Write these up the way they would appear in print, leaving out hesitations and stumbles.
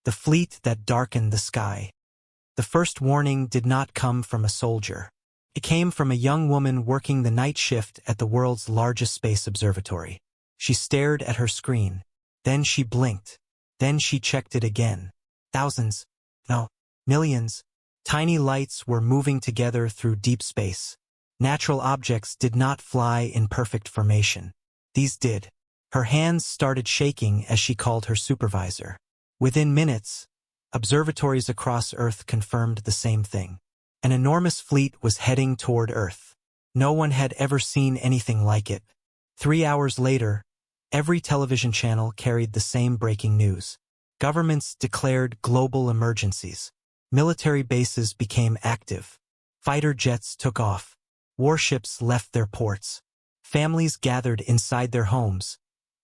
the fleet that darkened the sky. The first warning did not come from a soldier. It came from a young woman working the night shift at the world's largest space observatory. She stared at her screen. Then she blinked. Then she checked it again. Thousands, no, millions, tiny lights were moving together through deep space. Natural objects did not fly in perfect formation. These did. Her hands started shaking as she called her supervisor. Within minutes, observatories across Earth confirmed the same thing. An enormous fleet was heading toward Earth. No one had ever seen anything like it. 3 hours later, every television channel carried the same breaking news. Governments declared global emergencies. Military bases became active. Fighter jets took off. Warships left their ports. Families gathered inside their homes,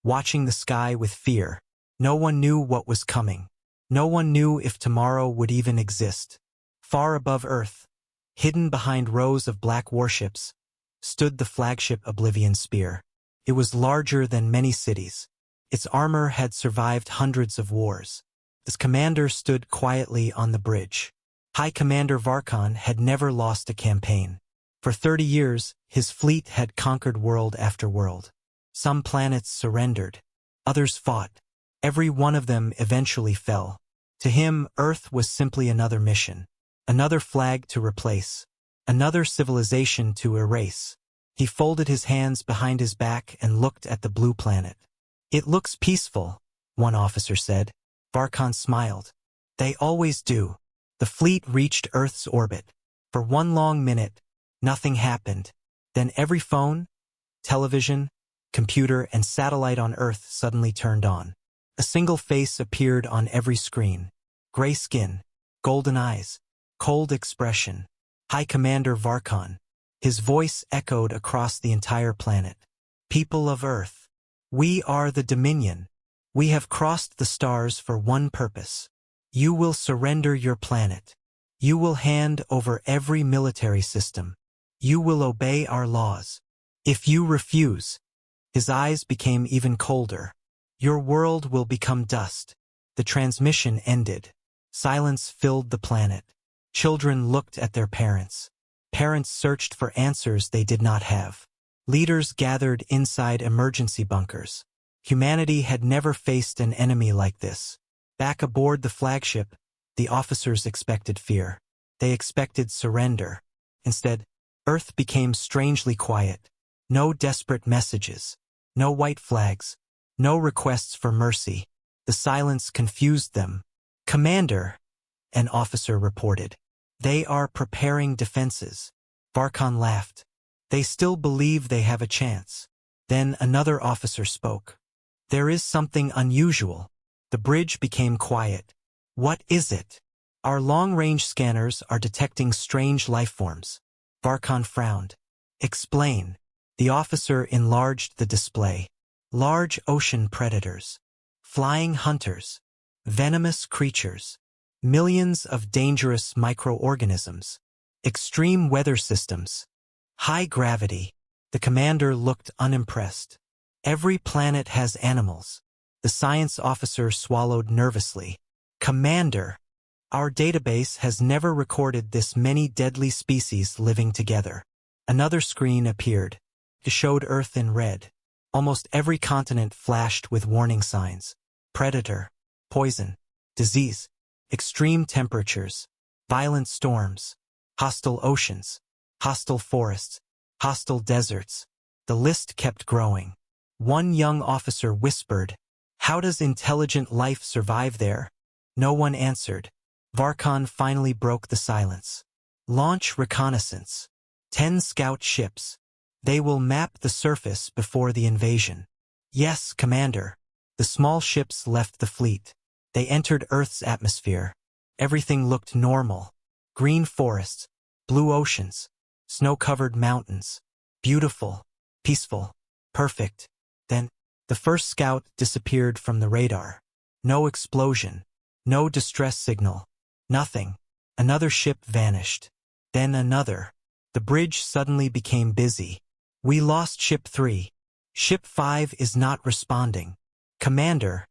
watching the sky with fear. No one knew what was coming. No one knew if tomorrow would even exist. Far above Earth, hidden behind rows of black warships, stood the flagship Oblivion Spear. It was larger than many cities. Its armor had survived hundreds of wars. Its commander stood quietly on the bridge. High Commander Varkon had never lost a campaign. For 30 years, his fleet had conquered world after world. Some planets surrendered. Others fought. Every one of them eventually fell. To him, Earth was simply another mission. Another flag to replace. Another civilization to erase. He folded his hands behind his back and looked at the blue planet. "It looks peaceful," one officer said. Varkon smiled. "They always do." The fleet reached Earth's orbit. For one long minute, nothing happened. Then every phone, television, computer, and satellite on Earth suddenly turned on. A single face appeared on every screen. Gray skin, golden eyes, cold expression. High Commander Varkon. His voice echoed across the entire planet. "People of Earth, we are the Dominion. We have crossed the stars for one purpose. You will surrender your planet. You will hand over every military system. You will obey our laws. If you refuse," his eyes became even colder, "your world will become dust." The transmission ended. Silence filled the planet. Children looked at their parents. Parents searched for answers they did not have. Leaders gathered inside emergency bunkers. Humanity had never faced an enemy like this. Back aboard the flagship, the officers expected fear. They expected surrender. Instead, Earth became strangely quiet. No desperate messages. No white flags. No requests for mercy. The silence confused them. "Commander," an officer reported. "They are preparing defenses." Varkon laughed. "They still believe they have a chance." Then another officer spoke. "There is something unusual." The bridge became quiet. "What is it?" "Our long-range scanners are detecting strange lifeforms." Varkon frowned. "Explain." The officer enlarged the display. "Large ocean predators. Flying hunters. Venomous creatures. Millions of dangerous microorganisms. Extreme weather systems. High gravity." The commander looked unimpressed. "Every planet has animals." The science officer swallowed nervously. "Commander, our database has never recorded this many deadly species living together." Another screen appeared. It showed Earth in red. Almost every continent flashed with warning signs. Predator, poison, disease, extreme temperatures, violent storms, hostile oceans, hostile forests, hostile deserts. The list kept growing. One young officer whispered, "How does intelligent life survive there?" No one answered. Varkon finally broke the silence. "Launch reconnaissance. 10 scout ships. They will map the surface before the invasion." "Yes, Commander." The small ships left the fleet. They entered Earth's atmosphere. Everything looked normal. Green forests, blue oceans, snow-covered mountains. Beautiful, peaceful, perfect. Then, the first scout disappeared from the radar. No explosion. No distress signal. Nothing. Another ship vanished. Then another. The bridge suddenly became busy. "We lost Ship 3. Ship 5 is not responding." "Commander,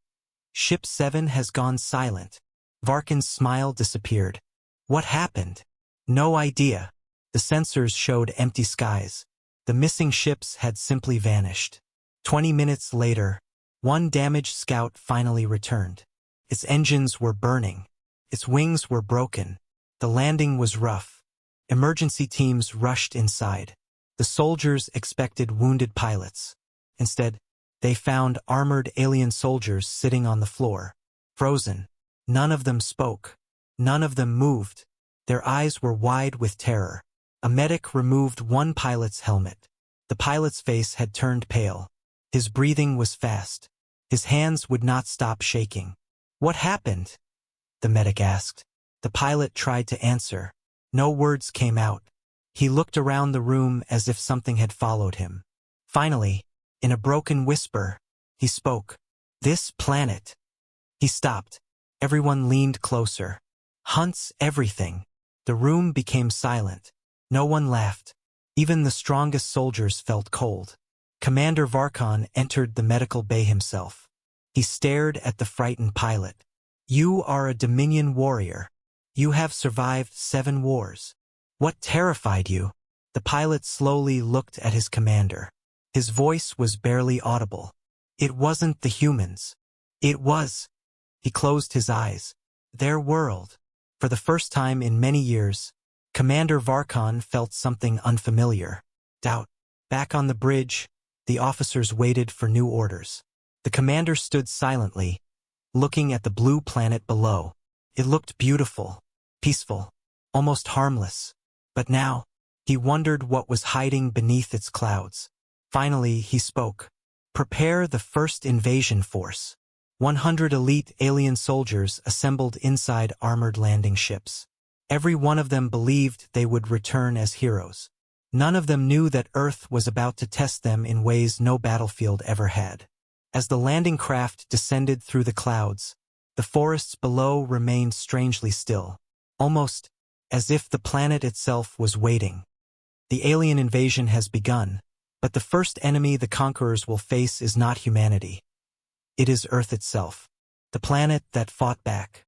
Ship 7 has gone silent." Varkan's smile disappeared. What happened? No idea. The sensors showed empty skies. The missing ships had simply vanished. 20 minutes later, one damaged scout finally returned. Its engines were burning. Its wings were broken. The landing was rough. Emergency teams rushed inside. The soldiers expected wounded pilots. Instead, they found armored alien soldiers sitting on the floor, frozen. None of them spoke. None of them moved. Their eyes were wide with terror. A medic removed one pilot's helmet. The pilot's face had turned pale. His breathing was fast. His hands would not stop shaking. What happened? The medic asked. The pilot tried to answer. No words came out. He looked around the room as if something had followed him. Finally, in a broken whisper, he spoke. This planet. He stopped. Everyone leaned closer. Hunts everything. The room became silent. No one laughed. Even the strongest soldiers felt cold. Commander Varkan entered the medical bay himself. He stared at the frightened pilot. You are a Dominion warrior. You have survived 7 wars. What terrified you? The pilot slowly looked at his commander. His voice was barely audible. It wasn't the humans. It was. He closed his eyes. Their world. For the first time in many years, Commander Varkan felt something unfamiliar. Doubt. Back on the bridge, the officers waited for new orders. The commander stood silently, looking at the blue planet below. It looked beautiful, peaceful, almost harmless. But now, he wondered what was hiding beneath its clouds. Finally, he spoke. Prepare the first invasion force. 100 elite alien soldiers assembled inside armored landing ships. Every one of them believed they would return as heroes. None of them knew that Earth was about to test them in ways no battlefield ever had. As the landing craft descended through the clouds, the forests below remained strangely still, almost as if the planet itself was waiting. The alien invasion has begun, but the first enemy the conquerors will face is not humanity. It is Earth itself, the planet that fought back.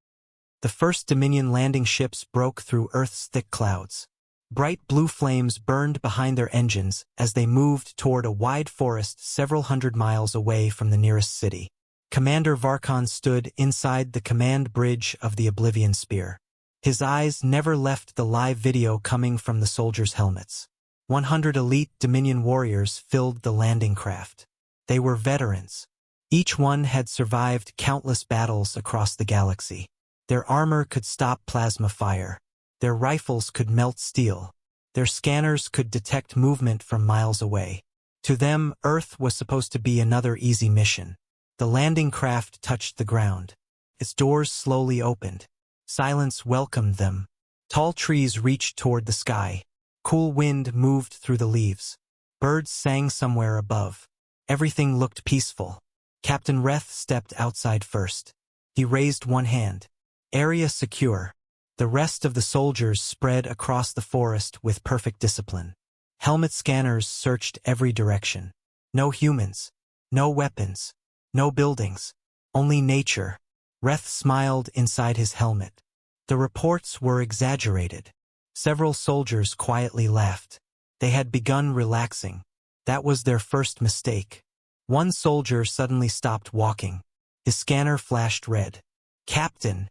The first Dominion landing ships broke through Earth's thick clouds. Bright blue flames burned behind their engines as they moved toward a wide forest several hundred miles away from the nearest city. Commander Varkan stood inside the command bridge of the Oblivion Spear. His eyes never left the live video coming from the soldiers' helmets. 100 elite Dominion warriors filled the landing craft. They were veterans. Each one had survived countless battles across the galaxy. Their armor could stop plasma fire. Their rifles could melt steel. Their scanners could detect movement from miles away. To them, Earth was supposed to be another easy mission. The landing craft touched the ground. Its doors slowly opened. Silence welcomed them. Tall trees reached toward the sky. Cool wind moved through the leaves. Birds sang somewhere above. Everything looked peaceful. Captain Reth stepped outside first. He raised one hand. Area secure. The rest of the soldiers spread across the forest with perfect discipline. Helmet scanners searched every direction. No humans. No weapons. No buildings. Only nature. Reth smiled inside his helmet. The reports were exaggerated. Several soldiers quietly laughed. They had begun relaxing. That was their first mistake. One soldier suddenly stopped walking. His scanner flashed red. Captain,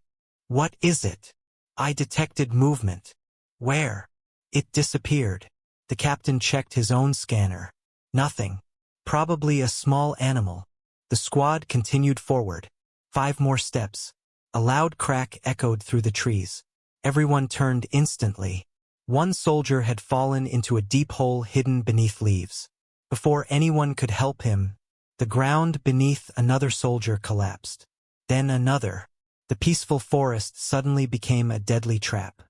what is it? I detected movement. Where? It disappeared. The captain checked his own scanner. Nothing. Probably a small animal. The squad continued forward. 5 more steps. A loud crack echoed through the trees. Everyone turned instantly. One soldier had fallen into a deep hole hidden beneath leaves. Before anyone could help him, the ground beneath another soldier collapsed. Then another. The peaceful forest suddenly became a deadly trap.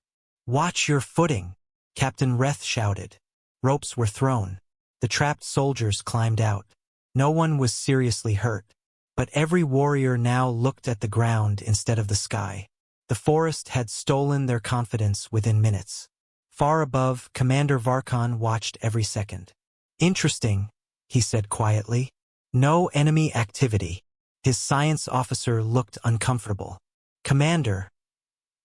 Watch your footing, Captain Reth shouted. Ropes were thrown. The trapped soldiers climbed out. No one was seriously hurt, but every warrior now looked at the ground instead of the sky. The forest had stolen their confidence within minutes. Far above, Commander Varkan watched every second. Interesting, he said quietly. No enemy activity. His science officer looked uncomfortable. Commander,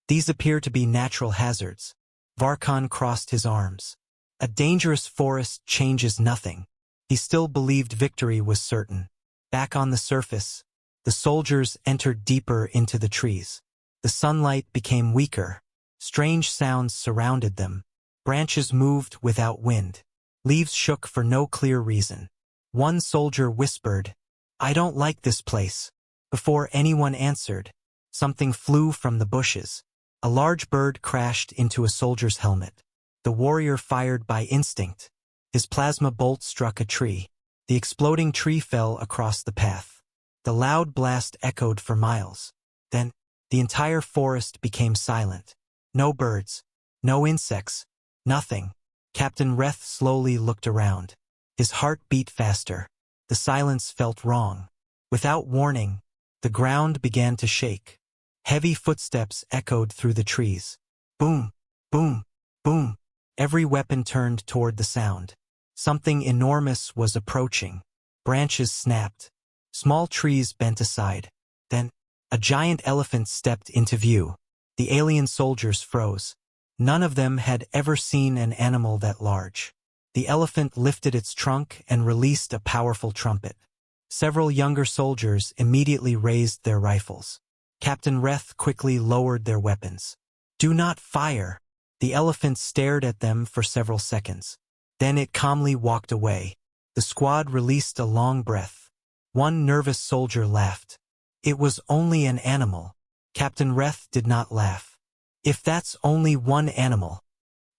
These appear to be natural hazards. Varkan crossed his arms. A dangerous forest changes nothing. He still believed victory was certain. Back on the surface, the soldiers entered deeper into the trees. The sunlight became weaker. Strange sounds surrounded them. Branches moved without wind. Leaves shook for no clear reason. One soldier whispered, "I don't like this place." Before anyone answered, something flew from the bushes. A large bird crashed into a soldier's helmet. The warrior fired by instinct. His plasma bolt struck a tree. The exploding tree fell across the path. The loud blast echoed for miles. Then, the entire forest became silent. No birds, no insects, nothing. Captain Reth slowly looked around. His heart beat faster. The silence felt wrong. Without warning, the ground began to shake. Heavy footsteps echoed through the trees. Boom, boom, boom. Every weapon turned toward the sound. Something enormous was approaching. Branches snapped. Small trees bent aside. Then, a giant elephant stepped into view. The alien soldiers froze. None of them had ever seen an animal that large. The elephant lifted its trunk and released a powerful trumpet. Several younger soldiers immediately raised their rifles. Captain Reth quickly lowered their weapons. "Do not fire." The elephant stared at them for several seconds. Then it calmly walked away. The squad released a long breath. One nervous soldier laughed. "It was only an animal." Captain Reth did not laugh. "If that's only one animal."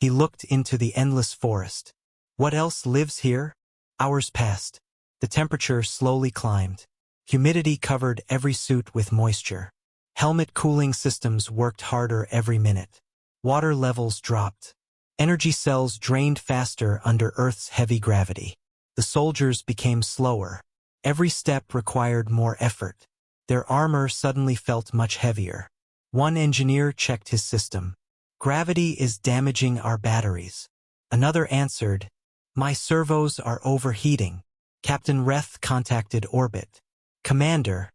He looked into the endless forest. "What else lives here?" Hours passed. The temperature slowly climbed. Humidity covered every suit with moisture. Helmet cooling systems worked harder every minute. Water levels dropped. Energy cells drained faster under Earth's heavy gravity. The soldiers became slower. Every step required more effort. Their armor suddenly felt much heavier. One engineer checked his system. "Gravity is damaging our batteries." Another answered, "My servos are overheating." Captain Reth contacted Orbit. "Commander,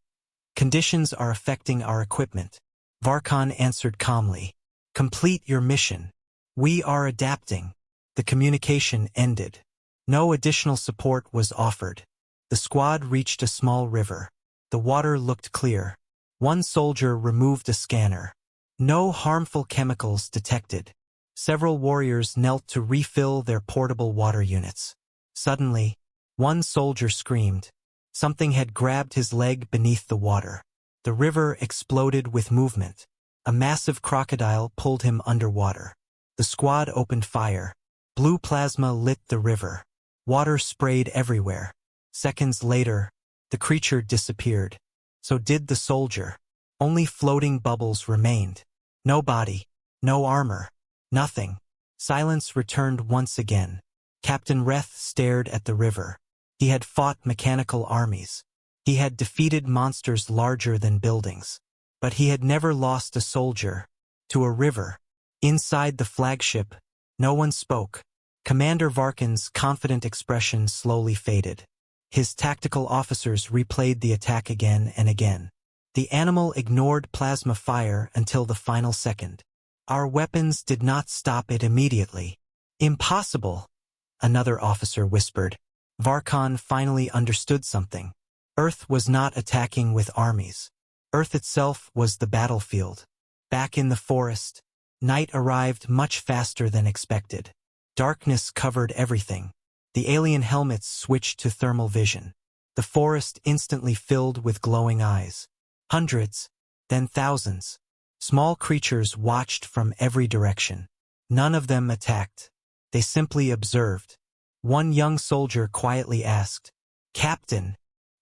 conditions are affecting our equipment." Varkan answered calmly, "Complete your mission. We are adapting." The communication ended. No additional support was offered. The squad reached a small river. The water looked clear. One soldier removed a scanner. No harmful chemicals detected. Several warriors knelt to refill their portable water units. Suddenly, one soldier screamed. Something had grabbed his leg beneath the water. The river exploded with movement. A massive crocodile pulled him underwater. The squad opened fire. Blue plasma lit the river. Water sprayed everywhere. Seconds later, the creature disappeared. So did the soldier. Only floating bubbles remained. No body, no armor, nothing. Silence returned once again. Captain Reth stared at the river. He had fought mechanical armies. He had defeated monsters larger than buildings. But he had never lost a soldier to a river. Inside the flagship, no one spoke. Commander Varkan's confident expression slowly faded. His tactical officers replayed the attack again and again. The animal ignored plasma fire until the final second. "Our weapons did not stop it immediately." "Impossible," another officer whispered. Varkan finally understood something. Earth was not attacking with armies. Earth itself was the battlefield. Back in the forest, night arrived much faster than expected. Darkness covered everything. The alien helmets switched to thermal vision. The forest instantly filled with glowing eyes. Hundreds, then thousands. Small creatures watched from every direction. None of them attacked. They simply observed. One young soldier quietly asked, "Captain,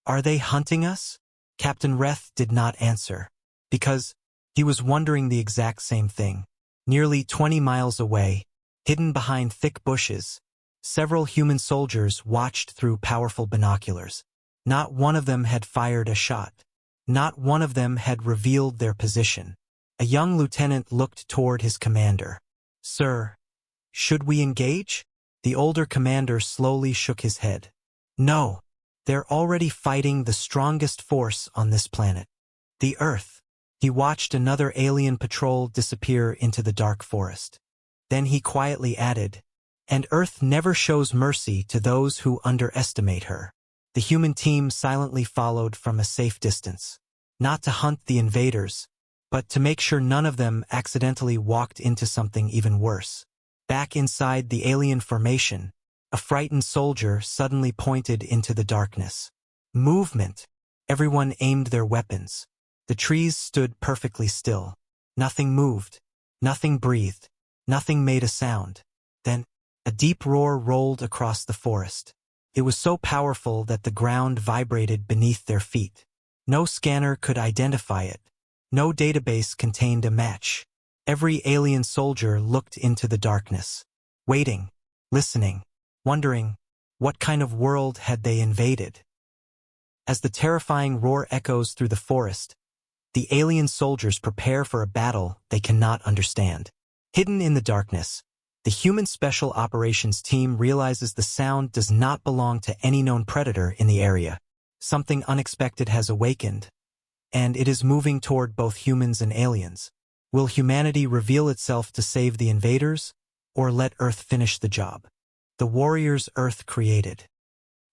are they hunting us?" Captain Reth did not answer, because he was wondering the exact same thing. Nearly 20 miles away, hidden behind thick bushes, several human soldiers watched through powerful binoculars. Not one of them had fired a shot. Not one of them had revealed their position. A young lieutenant looked toward his commander. "Sir, should we engage?" The older commander slowly shook his head. "No, they're already fighting the strongest force on this planet, the Earth." He watched another alien patrol disappear into the dark forest. Then he quietly added, "And Earth never shows mercy to those who underestimate her." The human team silently followed from a safe distance, not to hunt the invaders, but to make sure none of them accidentally walked into something even worse. Back inside the alien formation, a frightened soldier suddenly pointed into the darkness. Movement! Everyone aimed their weapons. The trees stood perfectly still. Nothing moved. Nothing breathed. Nothing made a sound. Then, a deep roar rolled across the forest. It was so powerful that the ground vibrated beneath their feet. No scanner could identify it. No database contained a match. Every alien soldier looked into the darkness, waiting, listening, wondering, what kind of world had they invaded? As the terrifying roar echoes through the forest, the alien soldiers prepare for a battle they cannot understand. Hidden in the darkness, the human special operations team realizes the sound does not belong to any known predator in the area. Something unexpected has awakened, and it is moving toward both humans and aliens. Will humanity reveal itself to save the invaders, or let Earth finish the job? The warriors Earth created.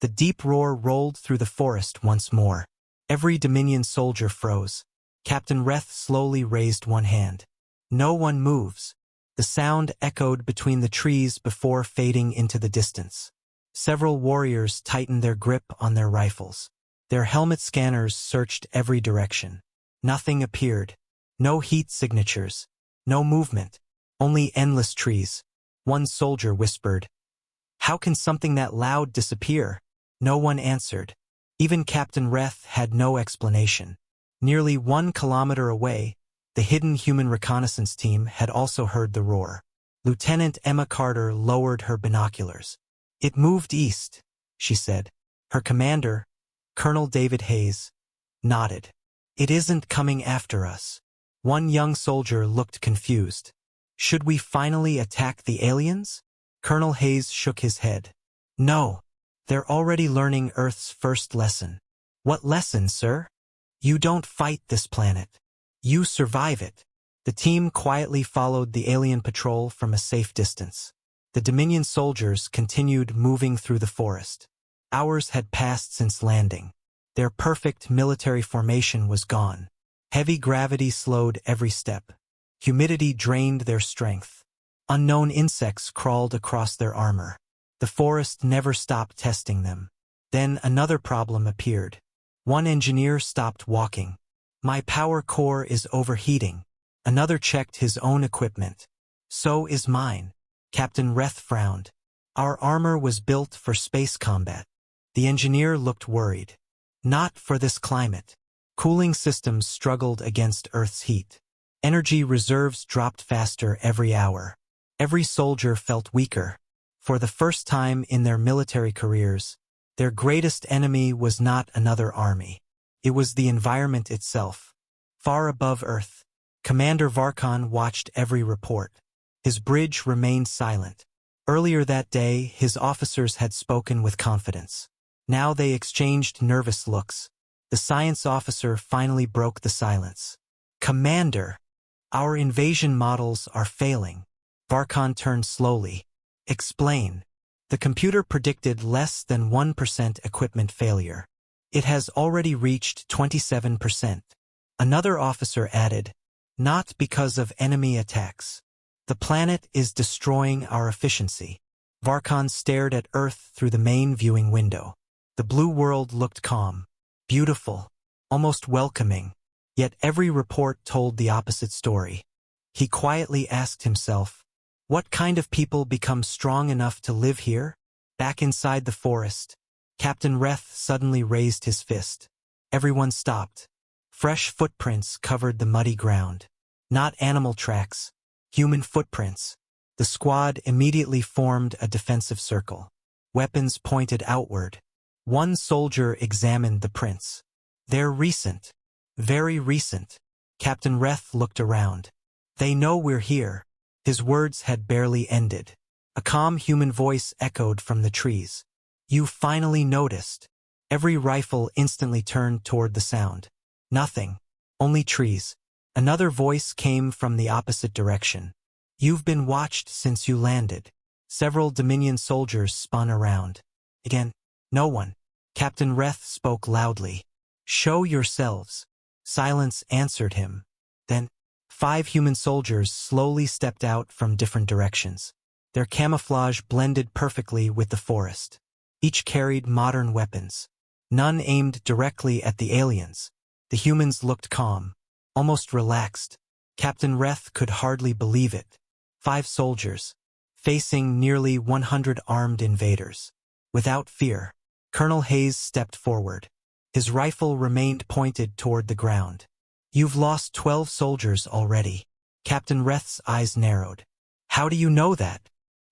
The deep roar rolled through the forest once more. Every Dominion soldier froze. Captain Reth slowly raised one hand. No one moves. The sound echoed between the trees before fading into the distance. Several warriors tightened their grip on their rifles. Their helmet scanners searched every direction. Nothing appeared. No heat signatures. No movement. Only endless trees. One soldier whispered, "How can something that loud disappear?" No one answered. Even Captain Reth had no explanation. Nearly 1 kilometer away, the hidden human reconnaissance team had also heard the roar. Lieutenant Emma Carter lowered her binoculars. "It moved east," she said. Her commander, Colonel David Hayes, nodded. "It isn't coming after us." One young soldier looked confused. "Should we finally attack the aliens?" Colonel Hayes shook his head. "No. They're already learning Earth's first lesson." "What lesson, sir?" "You don't fight this planet. You survive it." The team quietly followed the alien patrol from a safe distance. The Dominion soldiers continued moving through the forest. Hours had passed since landing. Their perfect military formation was gone. Heavy gravity slowed every step. Humidity drained their strength. Unknown insects crawled across their armor. The forest never stopped testing them. Then another problem appeared. One engineer stopped walking. "My power core is overheating." Another checked his own equipment. "So is mine." Captain Reth frowned. "Our armor was built for space combat." The engineer looked worried. "Not for this climate." Cooling systems struggled against Earth's heat. Energy reserves dropped faster every hour. Every soldier felt weaker. For the first time in their military careers, their greatest enemy was not another army. It was the environment itself. Far above Earth, Commander Varkon watched every report. His bridge remained silent. Earlier that day, his officers had spoken with confidence. Now they exchanged nervous looks. The science officer finally broke the silence. "Commander, our invasion models are failing." Varkon turned slowly. "Explain." The computer predicted less than 1% equipment failure. It has already reached 27%. Another officer added, "Not because of enemy attacks. The planet is destroying our efficiency." Varkon stared at Earth through the main viewing window. The blue world looked calm, beautiful, almost welcoming, yet every report told the opposite story. He quietly asked himself, what kind of people become strong enough to live here? Back inside the forest, Captain Reth suddenly raised his fist. Everyone stopped. Fresh footprints covered the muddy ground. Not animal tracks, human footprints. The squad immediately formed a defensive circle. Weapons pointed outward. One soldier examined the prints. "They're recent. Very recent." Captain Reth looked around. "They know we're here." His words had barely ended. A calm human voice echoed from the trees. "You finally noticed." Every rifle instantly turned toward the sound. Nothing. Only trees. Another voice came from the opposite direction. You've been watched since you landed. Several Dominion soldiers spun around. Again, no one. Captain Reth spoke loudly. Show yourselves. Silence answered him. Then, 5 human soldiers slowly stepped out from different directions. Their camouflage blended perfectly with the forest. Each carried modern weapons. None aimed directly at the aliens. The humans looked calm, almost relaxed. Captain Reth could hardly believe it. 5 soldiers, facing nearly 100 armed invaders. Without fear, Colonel Hayes stepped forward. His rifle remained pointed toward the ground. You've lost 12 soldiers already. Captain Reth's eyes narrowed. How do you know that?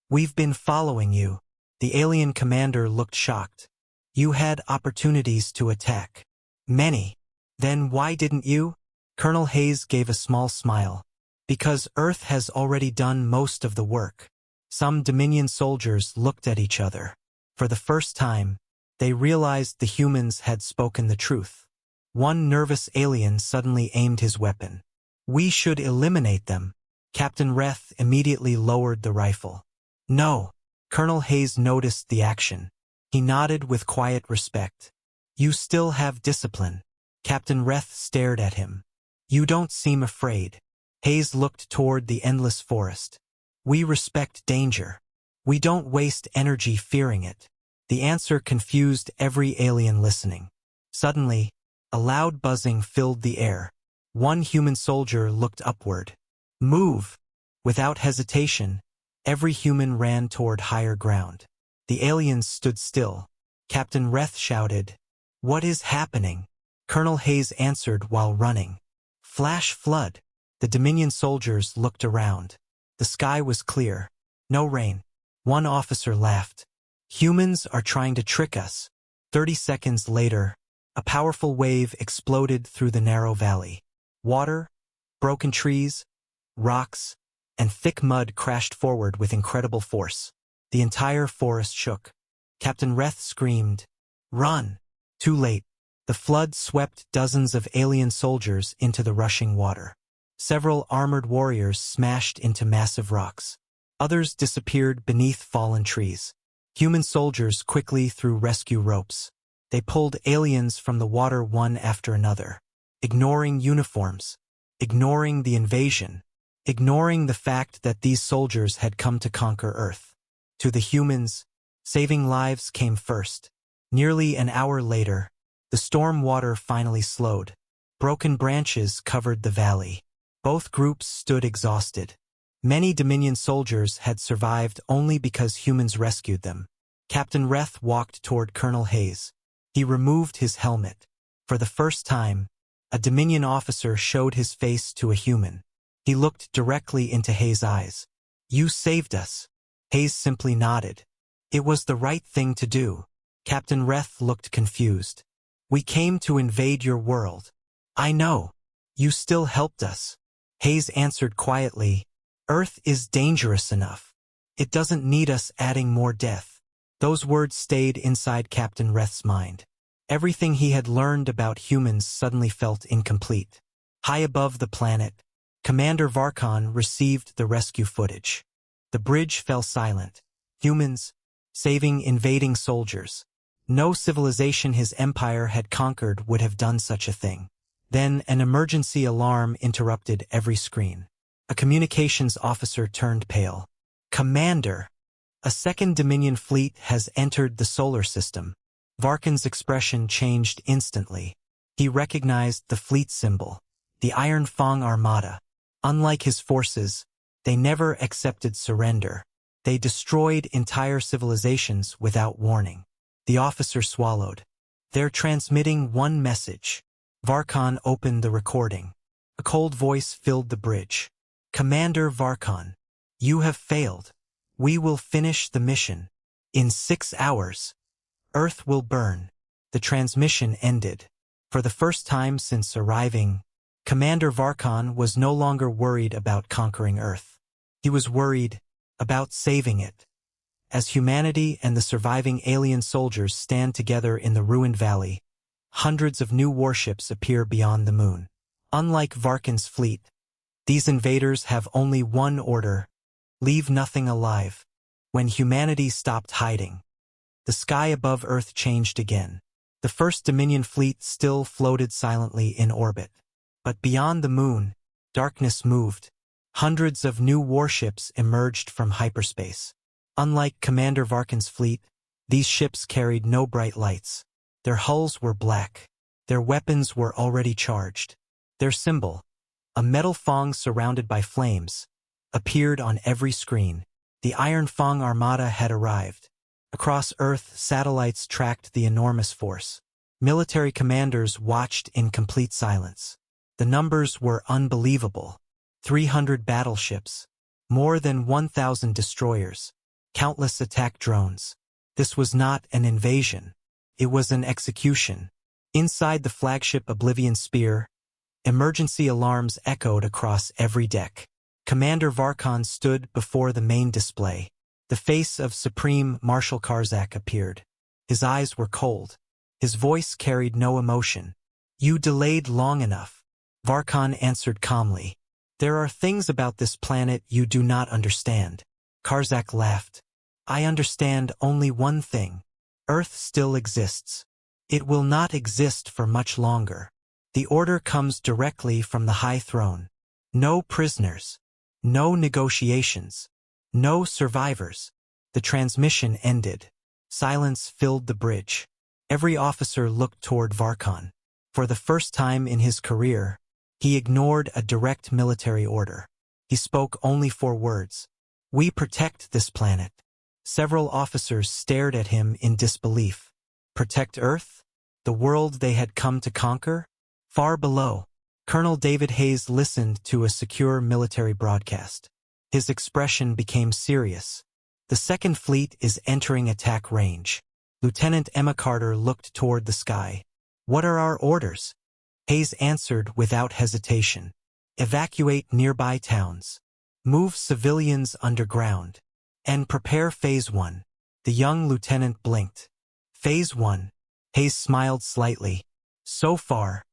We've been following you. The alien commander looked shocked. You had opportunities to attack. Many. Then why didn't you? Colonel Hayes gave a small smile. Because Earth has already done most of the work. Some Dominion soldiers looked at each other. For the first time, they realized the humans had spoken the truth. One nervous alien suddenly aimed his weapon. We should eliminate them. Captain Reth immediately lowered the rifle. No. Colonel Hayes noticed the action. He nodded with quiet respect. You still have discipline. Captain Reth stared at him. You don't seem afraid. Hayes looked toward the endless forest. We respect danger. We don't waste energy fearing it. The answer confused every alien listening. Suddenly, a loud buzzing filled the air. One human soldier looked upward. Move! Without hesitation, every human ran toward higher ground. The aliens stood still. Captain Reth shouted, What is happening? Colonel Hayes answered while running. Flash flood. The Dominion soldiers looked around. The sky was clear. No rain. One officer laughed. Humans are trying to trick us. 30 seconds later, a powerful wave exploded through the narrow valley. Water, broken trees, rocks, and thick mud crashed forward with incredible force. The entire forest shook. Captain Reth screamed, Run! Too late. The flood swept dozens of alien soldiers into the rushing water. Several armored warriors smashed into massive rocks. Others disappeared beneath fallen trees. Human soldiers quickly threw rescue ropes. They pulled aliens from the water one after another, ignoring uniforms, ignoring the invasion, ignoring the fact that these soldiers had come to conquer Earth. To the humans, saving lives came first. Nearly an hour later, the storm water finally slowed. Broken branches covered the valley. Both groups stood exhausted. Many Dominion soldiers had survived only because humans rescued them. Captain Reth walked toward Colonel Hayes. He removed his helmet. For the first time, a Dominion officer showed his face to a human. He looked directly into Hayes' eyes. You saved us. Hayes simply nodded. It was the right thing to do. Captain Reth looked confused. We came to invade your world. I know. You still helped us. Hayes answered quietly, Earth is dangerous enough. It doesn't need us adding more death. Those words stayed inside Captain Reth's mind. Everything he had learned about humans suddenly felt incomplete. High above the planet, Commander Varkon received the rescue footage. The bridge fell silent. Humans, saving invading soldiers. No civilization his empire had conquered would have done such a thing. Then an emergency alarm interrupted every screen. A communications officer turned pale. Commander! A second Dominion fleet has entered the solar system. Varkon's expression changed instantly. He recognized the fleet symbol, the Iron Fang Armada. Unlike his forces, they never accepted surrender. They destroyed entire civilizations without warning. The officer swallowed. They're transmitting one message. Varkon opened the recording. A cold voice filled the bridge. Commander Varkon, you have failed. We will finish the mission. In 6 hours, Earth will burn. The transmission ended. For the first time since arriving, Commander Varkon was no longer worried about conquering Earth. He was worried about saving it. As humanity and the surviving alien soldiers stand together in the ruined valley, hundreds of new warships appear beyond the moon. Unlike Varkan's fleet, these invaders have only one order: leave nothing alive. When humanity stopped hiding, the sky above Earth changed again. The first Dominion fleet still floated silently in orbit. But beyond the moon, darkness moved. Hundreds of new warships emerged from hyperspace. Unlike Commander Varkan's fleet, these ships carried no bright lights. Their hulls were black. Their weapons were already charged. Their symbol, a metal fong surrounded by flames, appeared on every screen. The Iron Fong Armada had arrived. Across Earth, satellites tracked the enormous force. Military commanders watched in complete silence. The numbers were unbelievable. 300 battleships, more than 1,000 destroyers, countless attack drones. This was not an invasion. It was an execution. Inside the flagship Oblivion Spear, emergency alarms echoed across every deck. Commander Varkan stood before the main display. The face of Supreme Marshal Karzak appeared. His eyes were cold. His voice carried no emotion. "You delayed long enough," Varkan answered calmly. "There are things about this planet you do not understand." Karzak laughed. "I understand only one thing. Earth still exists. It will not exist for much longer. The order comes directly from the High Throne. No prisoners. No negotiations. No survivors." The transmission ended. Silence filled the bridge. Every officer looked toward Varkan. For the first time in his career, he ignored a direct military order. He spoke only 4 words. "We protect this planet." Several officers stared at him in disbelief. Protect Earth? The world they had come to conquer? Far below, Colonel David Hayes listened to a secure military broadcast. His expression became serious. "The Second Fleet is entering attack range." Lieutenant Emma Carter looked toward the sky. "What are our orders?" Hayes answered without hesitation. "Evacuate nearby towns. Move civilians underground. And prepare Phase 1. The young lieutenant blinked. "Phase 1. Hayes smiled slightly. "So far,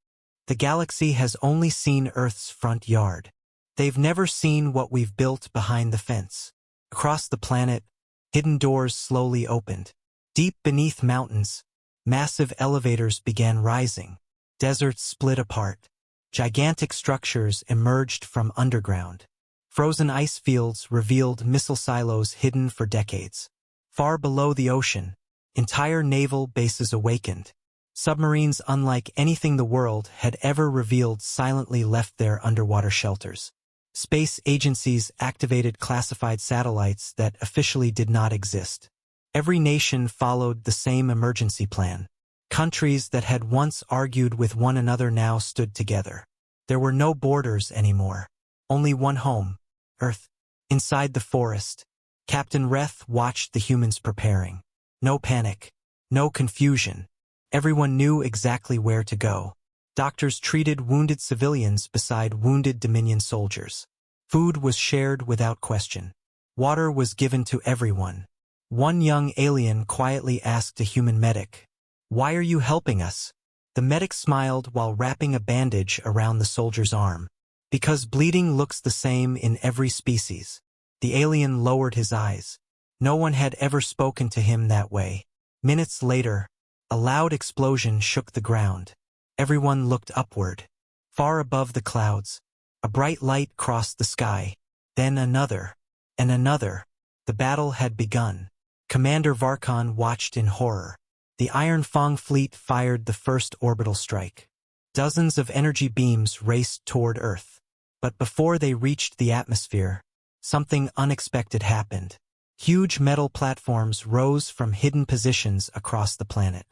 the galaxy has only seen Earth's front yard. They've never seen what we've built behind the fence." Across the planet, hidden doors slowly opened. Deep beneath mountains, massive elevators began rising. Deserts split apart. Gigantic structures emerged from underground. Frozen ice fields revealed missile silos hidden for decades. Far below the ocean, entire naval bases awakened. Submarines unlike anything the world had ever revealed silently left their underwater shelters. Space agencies activated classified satellites that officially did not exist. Every nation followed the same emergency plan. Countries that had once argued with one another now stood together. There were no borders anymore. Only one home, Earth. Inside the forest, Captain Reth watched the humans preparing. No panic. No confusion. Everyone knew exactly where to go. Doctors treated wounded civilians beside wounded Dominion soldiers. Food was shared without question. Water was given to everyone. One young alien quietly asked a human medic, "Why are you helping us?" The medic smiled while wrapping a bandage around the soldier's arm. "Because bleeding looks the same in every species." The alien lowered his eyes. No one had ever spoken to him that way. Minutes later, a loud explosion shook the ground. Everyone looked upward. Far above the clouds, a bright light crossed the sky. Then another, and another. The battle had begun. Commander Varkan watched in horror. The Iron Fong fleet fired the first orbital strike. Dozens of energy beams raced toward Earth. But before they reached the atmosphere, something unexpected happened. Huge metal platforms rose from hidden positions across the planet.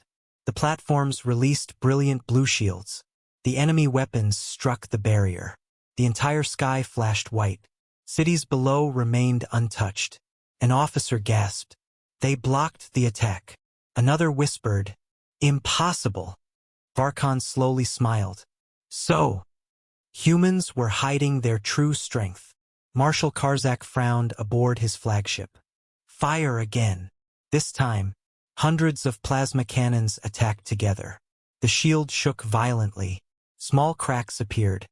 The platforms released brilliant blue shields. The enemy weapons struck the barrier. The entire sky flashed white. Cities below remained untouched. An officer gasped. "They blocked the attack." Another whispered, "Impossible." Varkan slowly smiled. "So, humans were hiding their true strength." Marshal Karzak frowned aboard his flagship. "Fire again." This time, hundreds of plasma cannons attacked together. The shield shook violently. Small cracks appeared.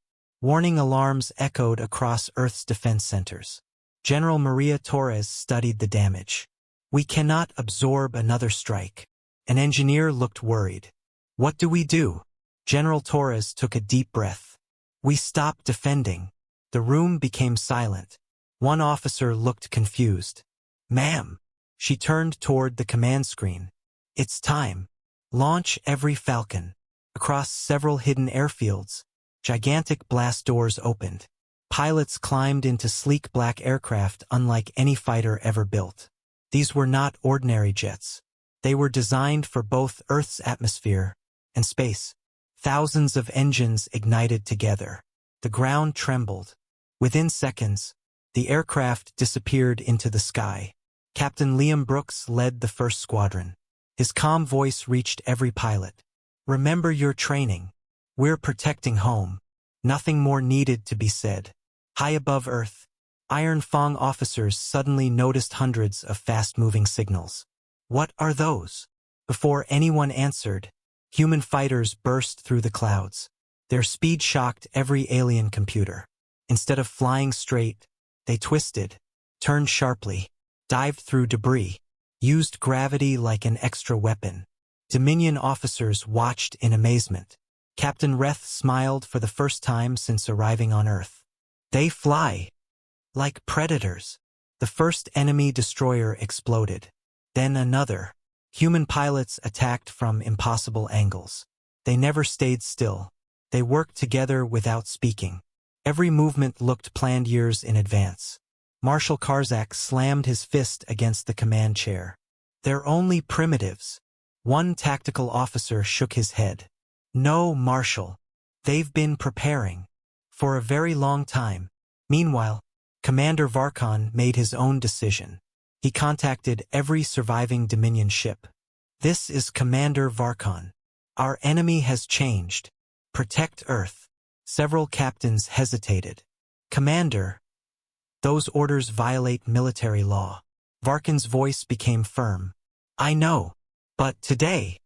Warning alarms echoed across Earth's defense centers. General Maria Torres studied the damage. We cannot absorb another strike. An engineer looked worried. What do we do? General Torres took a deep breath. We stop defending. The room became silent. One officer looked confused. Ma'am. She turned toward the command screen. It's time. Launch every Falcon. Across several hidden airfields, gigantic blast doors opened. Pilots climbed into sleek black aircraft unlike any fighter ever built. These were not ordinary jets. They were designed for both Earth's atmosphere and space. Thousands of engines ignited together. The ground trembled. Within seconds, the aircraft disappeared into the sky. Captain Liam Brooks led the first squadron. His calm voice reached every pilot. Remember your training. We're protecting home. Nothing more needed to be said. High above Earth, Iron Fang officers suddenly noticed hundreds of fast-moving signals. What are those? Before anyone answered, human fighters burst through the clouds. Their speed shocked every alien computer. Instead of flying straight, they twisted, turned sharply, dived through debris, used gravity like an extra weapon. Dominion officers watched in amazement. Captain Reth smiled for the first time since arriving on Earth. They fly like predators. The first enemy destroyer exploded. Then another. Human pilots attacked from impossible angles. They never stayed still. They worked together without speaking. Every movement looked planned years in advance. Marshal Karzak slammed his fist against the command chair. They're only primitives. One tactical officer shook his head. No, Marshal. They've been preparing. For a very long time. Meanwhile, Commander Varkon made his own decision. He contacted every surviving Dominion ship. This is Commander Varkon. Our enemy has changed. Protect Earth. Several captains hesitated. Commander, those orders violate military law. Varkon's voice became firm. I know. But today,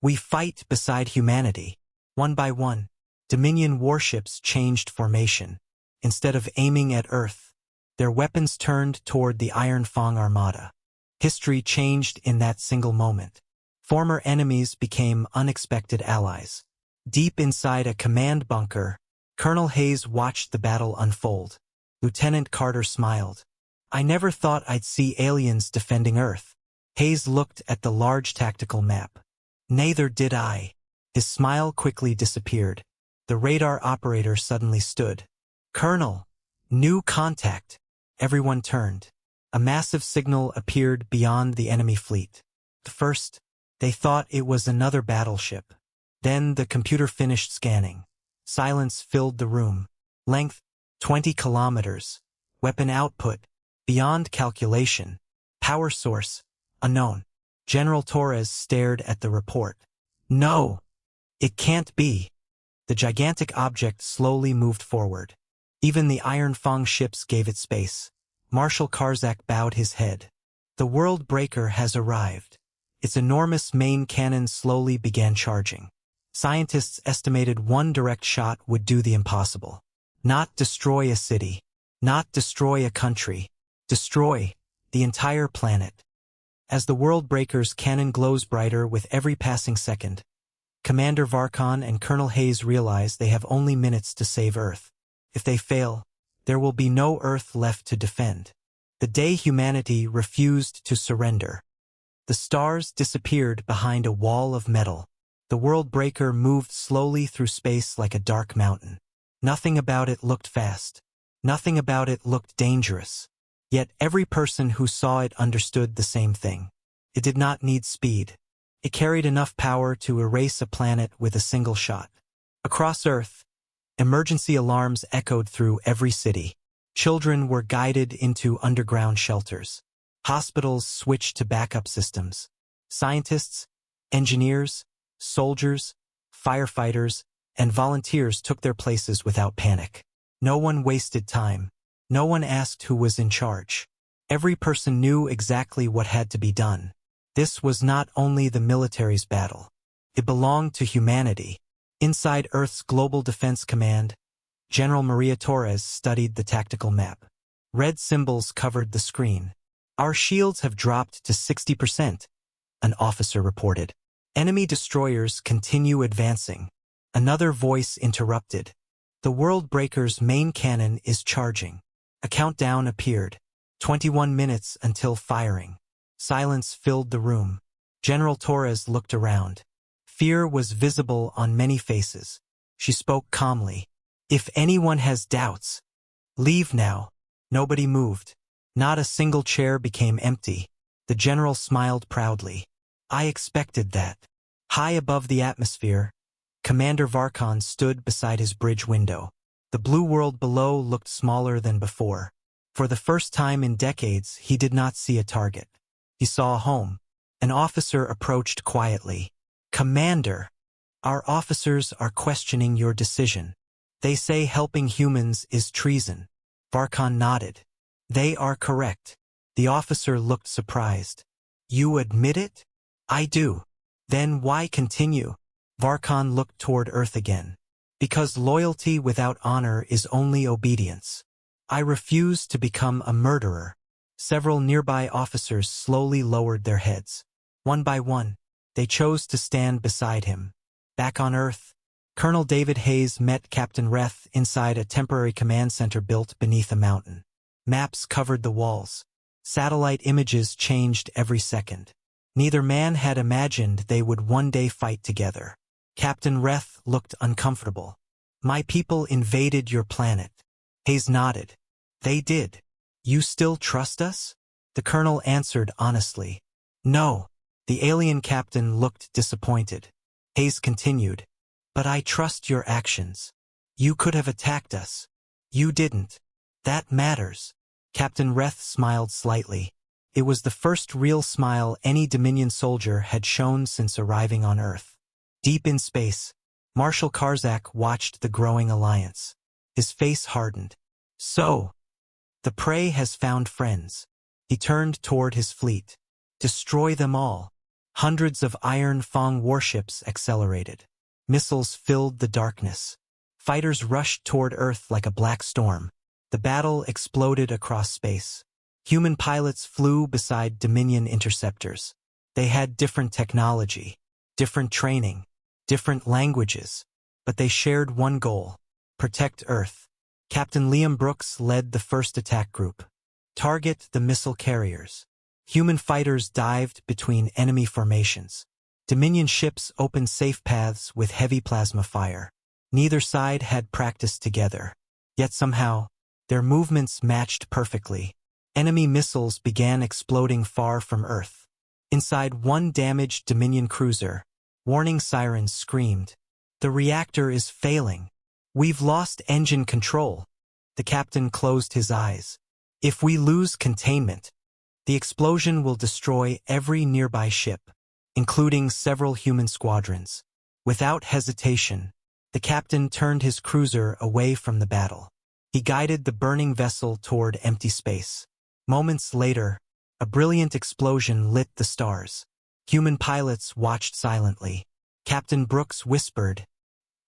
we fight beside humanity. One by one, Dominion warships changed formation. Instead of aiming at Earth, their weapons turned toward the Iron Fang Armada. History changed in that single moment. Former enemies became unexpected allies. Deep inside a command bunker, Colonel Hayes watched the battle unfold. Lieutenant Carter smiled. I never thought I'd see aliens defending Earth. Hayes looked at the large tactical map. Neither did I. His smile quickly disappeared. The radar operator suddenly stood. Colonel, new contact. Everyone turned. A massive signal appeared beyond the enemy fleet. At first, they thought it was another battleship. Then the computer finished scanning. Silence filled the room. Length, 20 kilometers. Weapon output, beyond calculation. Power source, unknown. General Torres stared at the report. No, it can't be. The gigantic object slowly moved forward. Even the Iron Fang ships gave it space. Marshal Karzak bowed his head. The World Breaker has arrived. Its enormous main cannon slowly began charging. Scientists estimated one direct shot would do the impossible. Not destroy a city. Not destroy a country. Destroy the entire planet. As the World Breaker's cannon glows brighter with every passing second, Commander Varkon and Colonel Hayes realize they have only minutes to save Earth. If they fail, there will be no Earth left to defend. The day humanity refused to surrender. The stars disappeared behind a wall of metal. The World Breaker moved slowly through space like a dark mountain. Nothing about it looked fast. Nothing about it looked dangerous. Yet every person who saw it understood the same thing. It did not need speed. It carried enough power to erase a planet with a single shot. Across Earth, emergency alarms echoed through every city. Children were guided into underground shelters. Hospitals switched to backup systems. Scientists, engineers, soldiers, firefighters, and volunteers took their places without panic. No one wasted time. No one asked who was in charge. Every person knew exactly what had to be done. This was not only the military's battle. It belonged to humanity. Inside Earth's Global Defense Command, General Maria Torres studied the tactical map. Red symbols covered the screen. Our shields have dropped to 60%, an officer reported. Enemy destroyers continue advancing. Another voice interrupted. The World Breaker's main cannon is charging. A countdown appeared. 21 minutes until firing. Silence filled the room. General Torres looked around. Fear was visible on many faces. She spoke calmly. If anyone has doubts, leave now. Nobody moved. Not a single chair became empty. The general smiled proudly. I expected that. High above the atmosphere, Commander Varkon stood beside his bridge window. The blue world below looked smaller than before. For the first time in decades, he did not see a target. He saw a home. An officer approached quietly. Commander, our officers are questioning your decision. They say helping humans is treason. Varkon nodded. They are correct. The officer looked surprised. You admit it? I do. Then why continue? Varkon looked toward Earth again. Because loyalty without honor is only obedience. I refuse to become a murderer. Several nearby officers slowly lowered their heads. One by one, they chose to stand beside him. Back on Earth, Colonel David Hayes met Captain Reth inside a temporary command center built beneath a mountain. Maps covered the walls. Satellite images changed every second. Neither man had imagined they would one day fight together. Captain Reth looked uncomfortable. My people invaded your planet. Hayes nodded. They did. You still trust us? The colonel answered honestly. No. The alien captain looked disappointed. Hayes continued. But I trust your actions. You could have attacked us. You didn't. That matters. Captain Reth smiled slightly. It was the first real smile any Dominion soldier had shown since arriving on Earth. Deep in space, Marshal Karzak watched the growing alliance. His face hardened. So, the prey has found friends. He turned toward his fleet. Destroy them all. Hundreds of Iron Fang warships accelerated. Missiles filled the darkness. Fighters rushed toward Earth like a black storm. The battle exploded across space. Human pilots flew beside Dominion interceptors. They had different technology, different training, different languages, but they shared one goal: protect Earth. Captain Liam Brooks led the first attack group. Target the missile carriers. Human fighters dived between enemy formations. Dominion ships opened safe paths with heavy plasma fire. Neither side had practiced together. Yet somehow, their movements matched perfectly. Enemy missiles began exploding far from Earth. Inside one damaged Dominion cruiser, warning sirens screamed. The reactor is failing. We've lost engine control. The captain closed his eyes. If we lose containment, the explosion will destroy every nearby ship, including several human squadrons. Without hesitation, the captain turned his cruiser away from the battle. He guided the burning vessel toward empty space. Moments later, a brilliant explosion lit the stars. Human pilots watched silently. Captain Brooks whispered,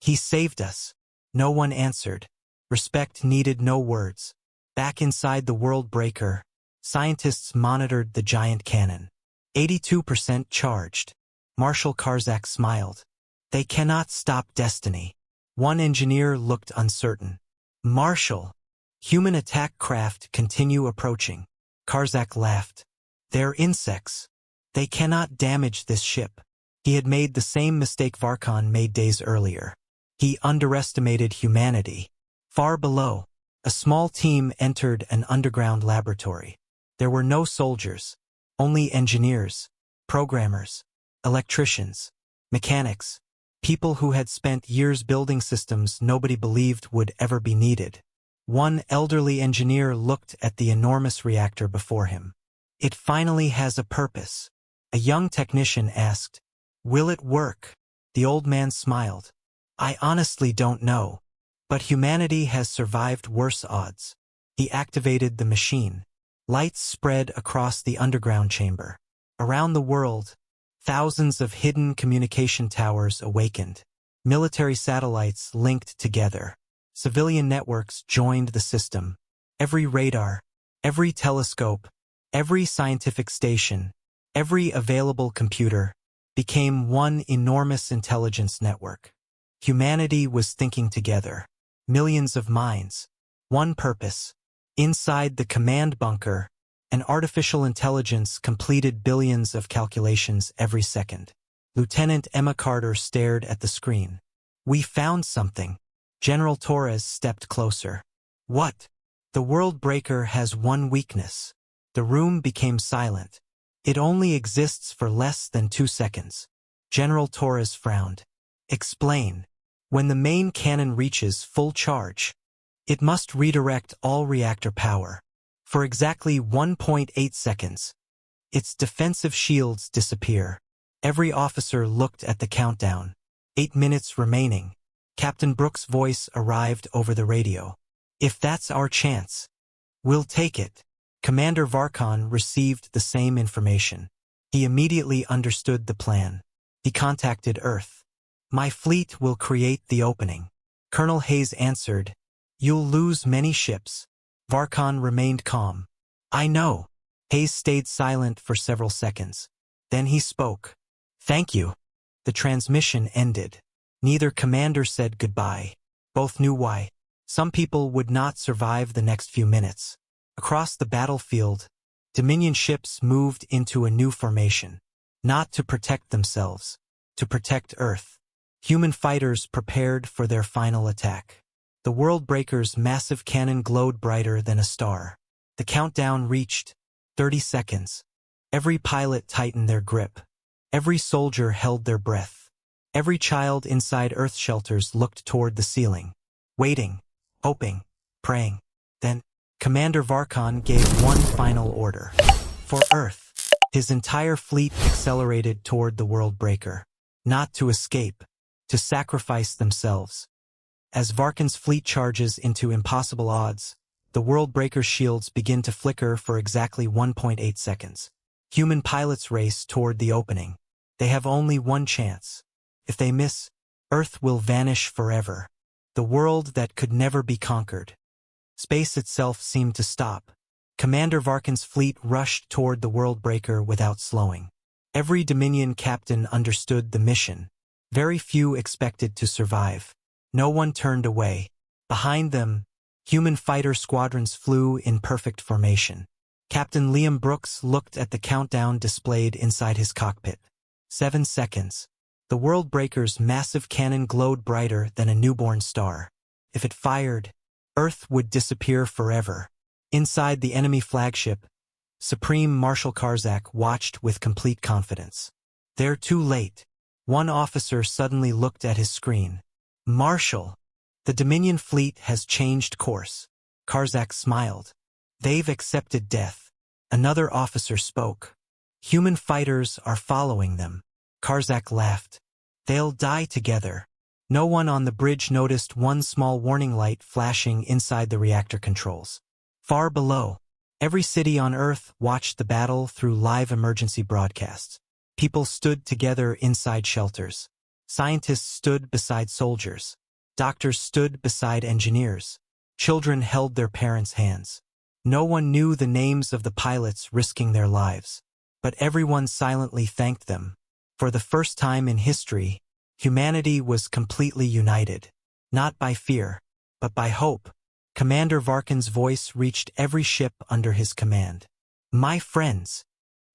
"He saved us." No one answered. Respect needed no words. Back inside the World Breaker, scientists monitored the giant cannon. 82% charged. Marshal Karzak smiled. They cannot stop destiny. One engineer looked uncertain. Marshal, human attack craft continue approaching. Karzak laughed. They're insects. They cannot damage this ship. He had made the same mistake Varkon made days earlier. He underestimated humanity. Far below, a small team entered an underground laboratory. There were no soldiers, only engineers, programmers, electricians, mechanics, people who had spent years building systems nobody believed would ever be needed. One elderly engineer looked at the enormous reactor before him. It finally has a purpose. A young technician asked, "Will it work?" The old man smiled. "I honestly don't know. But humanity has survived worse odds." He activated the machine. Lights spread across the underground chamber. Around the world, thousands of hidden communication towers awakened. Military satellites linked together. Civilian networks joined the system. Every radar, every telescope, every scientific station, every available computer became one enormous intelligence network. Humanity was thinking together. Millions of minds. One purpose. Inside the command bunker, an artificial intelligence completed billions of calculations every second. Lieutenant Emma Carter stared at the screen. "We found something." General Torres stepped closer. "What?" "The World Breaker has one weakness." The room became silent. "It only exists for less than 2 seconds." General Torres frowned. "Explain." "When the main cannon reaches full charge, it must redirect all reactor power. For exactly 1.8 seconds, its defensive shields disappear." Every officer looked at the countdown. 8 minutes remaining. Captain Brooks' voice arrived over the radio. "If that's our chance, we'll take it." Commander Varkon received the same information. He immediately understood the plan. He contacted Earth. "My fleet will create the opening." Colonel Hayes answered, "You'll lose many ships." Varkon remained calm. "I know." Hayes stayed silent for several seconds. Then he spoke. "Thank you." The transmission ended. Neither commander said goodbye. Both knew why. Some people would not survive the next few minutes. Across the battlefield, Dominion ships moved into a new formation. Not to protect themselves, to protect Earth. Human fighters prepared for their final attack. The World Breaker's massive cannon glowed brighter than a star. The countdown reached 30 seconds. Every pilot tightened their grip. Every soldier held their breath. Every child inside Earth shelters looked toward the ceiling, waiting, hoping, praying. Then, Commander Varkon gave one final order. For Earth, his entire fleet accelerated toward the World Breaker. Not to escape, to sacrifice themselves. As Varkon's fleet charges into impossible odds, the World Breaker's shields begin to flicker for exactly 1.8 seconds. Human pilots race toward the opening. They have only one chance. If they miss, Earth will vanish forever. The world that could never be conquered. Space itself seemed to stop. Commander Varkon's fleet rushed toward the World Breaker without slowing. Every Dominion captain understood the mission. Very few expected to survive. No one turned away. Behind them, human fighter squadrons flew in perfect formation. Captain Liam Brooks looked at the countdown displayed inside his cockpit. 7 seconds. The World Breaker's massive cannon glowed brighter than a newborn star. If it fired, Earth would disappear forever. Inside the enemy flagship, Supreme Marshal Karzak watched with complete confidence. "They're too late." One officer suddenly looked at his screen. "Marshal, the Dominion fleet has changed course." Karzak smiled. "They've accepted death." Another officer spoke. "Human fighters are following them." Karzak laughed. "They'll die together." No one on the bridge noticed one small warning light flashing inside the reactor controls. Far below, every city on Earth watched the battle through live emergency broadcasts. People stood together inside shelters. Scientists stood beside soldiers. Doctors stood beside engineers. Children held their parents' hands. No one knew the names of the pilots risking their lives, but everyone silently thanked them. For the first time in history, humanity was completely united. Not by fear, but by hope. Commander Varkon's voice reached every ship under his command. "My friends,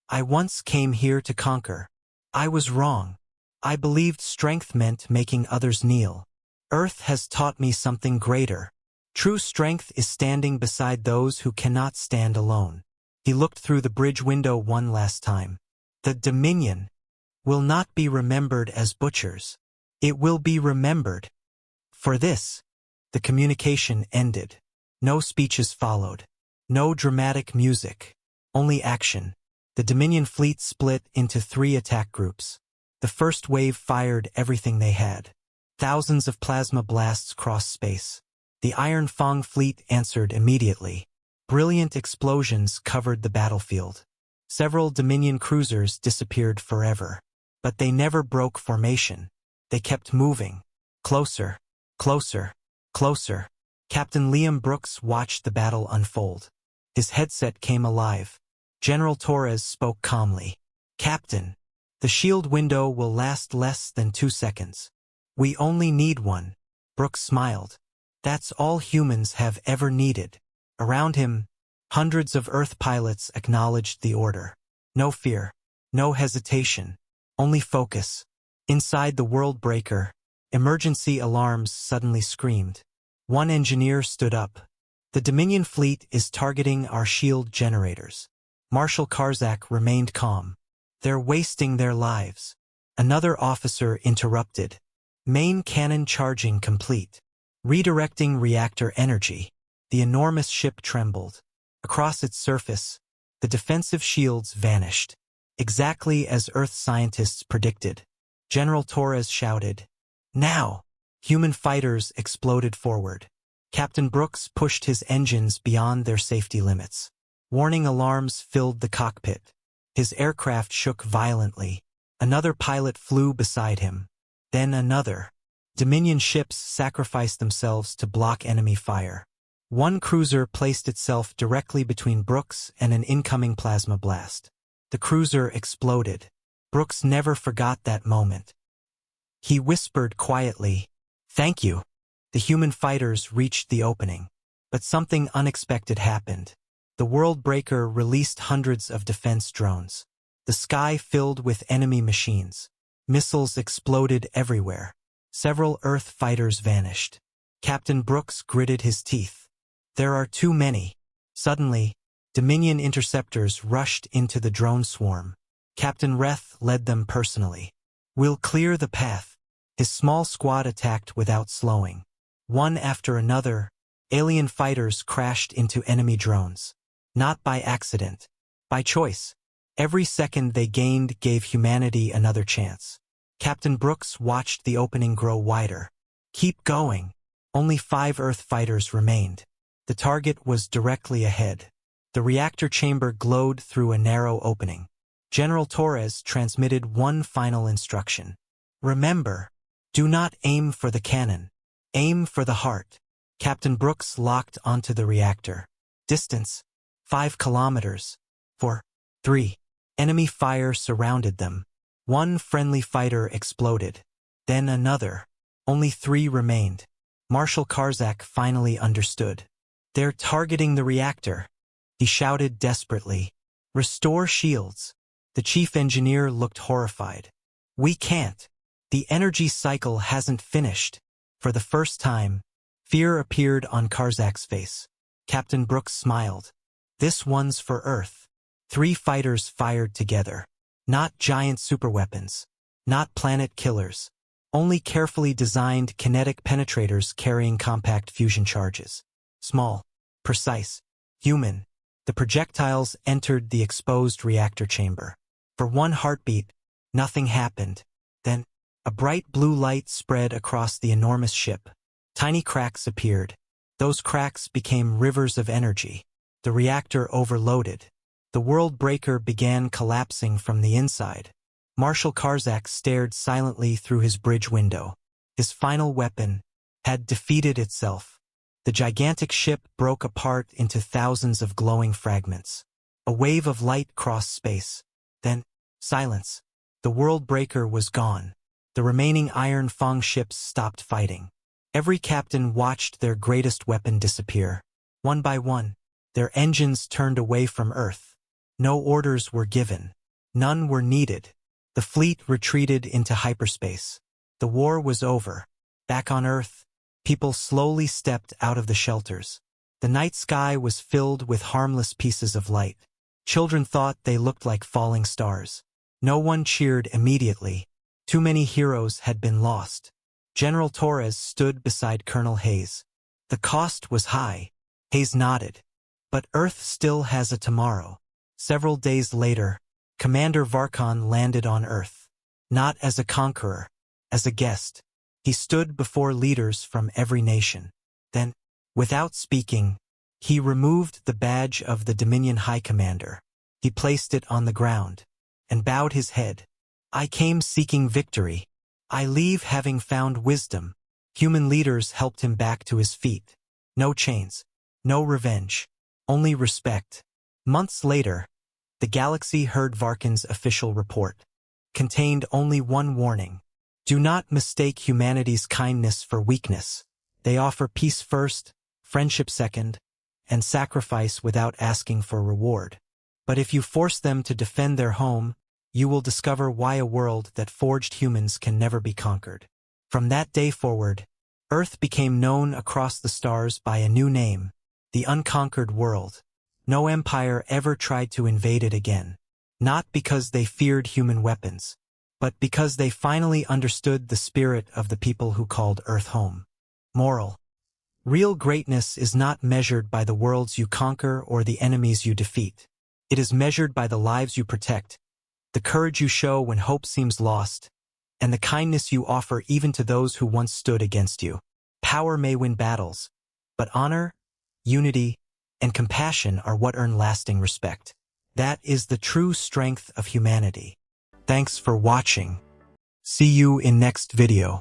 I once came here to conquer. I was wrong. I believed strength meant making others kneel. Earth has taught me something greater. True strength is standing beside those who cannot stand alone." He looked through the bridge window one last time. "The Dominion will not be remembered as butchers. It will be remembered for this." The communication ended. No speeches followed. No dramatic music. Only action. The Dominion fleet split into 3 attack groups. The first wave fired everything they had. Thousands of plasma blasts crossed space. The Iron Fang fleet answered immediately. Brilliant explosions covered the battlefield. Several Dominion cruisers disappeared forever. But they never broke formation. They kept moving. Closer. Closer. Closer. Captain Liam Brooks watched the battle unfold. His headset came alive. General Torres spoke calmly. "Captain, the shield window will last less than 2 seconds. We only need one." Brooks smiled. "That's all humans have ever needed." Around him, hundreds of Earth pilots acknowledged the order. No fear, no hesitation, only focus. Inside the World Breaker, emergency alarms suddenly screamed. One engineer stood up. "The Dominion fleet is targeting our shield generators." Marshal Karzak remained calm. "They're wasting their lives." Another officer interrupted. "Main cannon charging complete. Redirecting reactor energy." The enormous ship trembled. Across its surface, the defensive shields vanished. Exactly as Earth scientists predicted. General Torres shouted, "Now!" Human fighters exploded forward. Captain Brooks pushed his engines beyond their safety limits. Warning alarms filled the cockpit. His aircraft shook violently. Another pilot flew beside him. Then another. Dominion ships sacrificed themselves to block enemy fire. One cruiser placed itself directly between Brooks and an incoming plasma blast. The cruiser exploded. Brooks never forgot that moment. He whispered quietly, "Thank you." The human fighters reached the opening. But something unexpected happened. The World Breaker released hundreds of defense drones. The sky filled with enemy machines. Missiles exploded everywhere. Several Earth fighters vanished. Captain Brooks gritted his teeth. "There are too many." Suddenly, Dominion interceptors rushed into the drone swarm. Captain Reth led them personally. "We'll clear the path." His small squad attacked without slowing. One after another, alien fighters crashed into enemy drones. Not by accident. By choice. Every second they gained gave humanity another chance. Captain Brooks watched the opening grow wider. "Keep going." Only 5 Earth fighters remained. The target was directly ahead. The reactor chamber glowed through a narrow opening. General Torres transmitted one final instruction. "Remember, do not aim for the cannon. Aim for the heart." Captain Brooks locked onto the reactor. Distance, 5 kilometers. 4, 3. Enemy fire surrounded them. One friendly fighter exploded. Then another. Only 3 remained. Marshal Karzak finally understood. "They're targeting the reactor." He shouted desperately, "Restore shields." The chief engineer looked horrified. "We can't. The energy cycle hasn't finished." For the first time, fear appeared on Karzak's face. Captain Brooks smiled. "This one's for Earth." 3 fighters fired together. Not giant superweapons. Not planet killers. Only carefully designed kinetic penetrators carrying compact fusion charges. Small, precise, human. The projectiles entered the exposed reactor chamber. For one heartbeat, nothing happened. Then, a bright blue light spread across the enormous ship. Tiny cracks appeared. Those cracks became rivers of energy. The reactor overloaded. The World Breaker began collapsing from the inside. Marshal Karzak stared silently through his bridge window. His final weapon had defeated itself. The gigantic ship broke apart into thousands of glowing fragments. A wave of light crossed space. Then, silence. The World Breaker was gone. The remaining Iron Fang ships stopped fighting. Every captain watched their greatest weapon disappear. One by one, their engines turned away from Earth. No orders were given. None were needed. The fleet retreated into hyperspace. The war was over. Back on Earth, people slowly stepped out of the shelters. The night sky was filled with harmless pieces of light. Children thought they looked like falling stars. No one cheered immediately. Too many heroes had been lost. General Torres stood beside Colonel Hayes. "The cost was high." Hayes nodded. "But Earth still has a tomorrow." Several days later, Commander Varkon landed on Earth. Not as a conqueror, as a guest. He stood before leaders from every nation. Then, without speaking, he removed the badge of the Dominion High Commander. He placed it on the ground and bowed his head. "I came seeking victory. I leave having found wisdom." Human leaders helped him back to his feet. No chains, no revenge, only respect. Months later, the galaxy heard Varkin's official report. Contained only one warning. Do not mistake humanity's kindness for weakness. They offer peace first, friendship second, and sacrifice without asking for reward. But if you force them to defend their home, you will discover why a world that forged humans can never be conquered. From that day forward, Earth became known across the stars by a new name, the unconquered world. No empire ever tried to invade it again. Not because they feared human weapons, but because they finally understood the spirit of the people who called Earth home. Moral: real greatness is not measured by the worlds you conquer or the enemies you defeat. It is measured by the lives you protect, the courage you show when hope seems lost, and the kindness you offer even to those who once stood against you. Power may win battles, but honor, unity, and compassion are what earn lasting respect. That is the true strength of humanity. Thanks for watching. See you in next video.